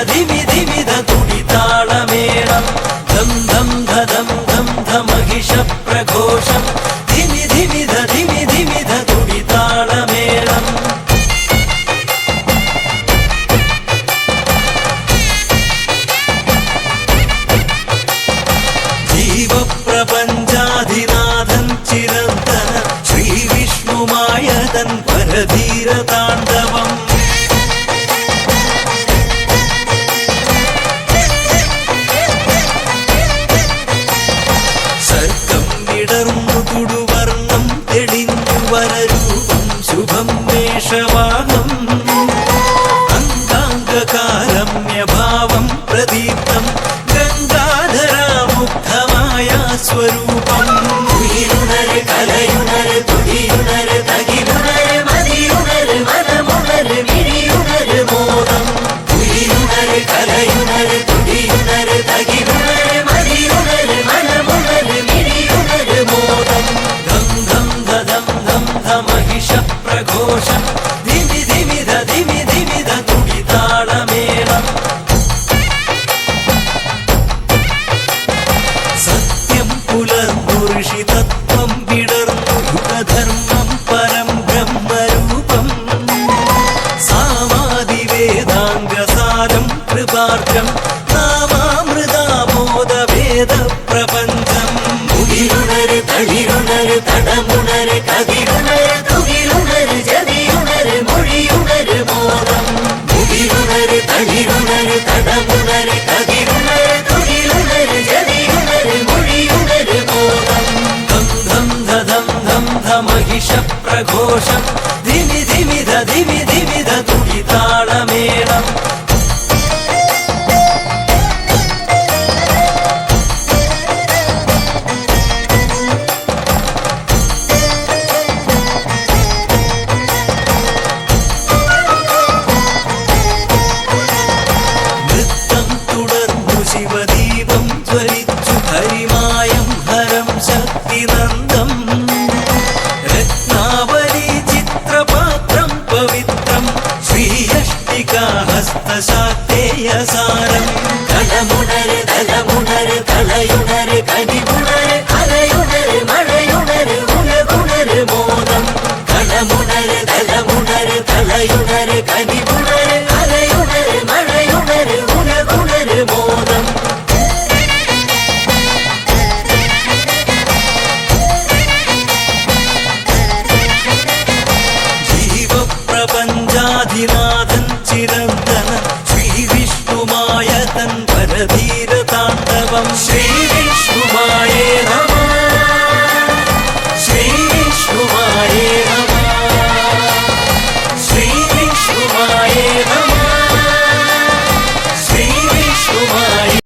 ധിമി ധിമിധ തുടിതാളമേളം ധം ധം ധം ധം ധ മഹിഷ പ്രഘോഷം ധിമി ധിമിധ തുടിതാളമേളം ജീവപ്രപഞ്ചാധിനാഥൻ ചിരന്തന ശ്രീവിഷ്ണുമായതൻ പരധീരതാണ്ഡവം സർക്കം വിടർന്നു തുടുവർണ്ണം തെളിഞ്ഞു വരരൂപം ശുഭം വേഷവാഹം അംഗാംഗകാരമ്യഭാവം പ്രദീപ്തം ഗംഗാധരാമുഗ്ധമായ സ്വരൂപം ഉയിരുണര് കലയുണര് തുടിയുണര് തകിലുണര് മതിയുണര് മനമുണര് മിഴിയുണര് മോദം ഉയിരുണര് കലയുണര് തുടിയുണര് തകിലുണര് മതിയുണര് മനമുണര് മിഴിയുണര് മോദം ധം ധം ധം ധം ധ മഹിഷ പ്രഘോഷം ധിമി ധിമിധ തുടിതാളമേളം സത്യം പുലർന്നു ഋഷിതത്വം വിടർന്നു യുഗധർമ്മം പരം ബ്രഹ്മരൂപം സാമാദിവേദാംഗസാരം കൃപാർജം നാമാമൃതാമോദവേദ പ്രപഞ്ചം ഉയിരുണര് തളിരുണര് തടമുണര് കതിരുണര് തുകിലുണര് ജതിയുണര് മൊഴിയുണര് മോദം ഉയിരുണര് തളിരുണര് തടമുണര് കതിരുണര് തുകിലുണര് ജതിയുണര് മൊഴിയുണര് മോദം ധം ധം ധം ധം ധ മഹിഷ പ്രഘോഷം ധിമി ധിമിധ തുടിതാളമേളം നൃത്തം തുടർന്നു ശിവദീപം ജ്വലിച്ചു ഹരിമായം ഹരം ശക്തിനന്ദം രത്നാവലി ചിത്രപാത്രം പവിത്രം ശ്രീയഷ്ടികാഹസ്തശാക്തേയസാരം കലമുണര് തലമുണര് തലയുണര് കനി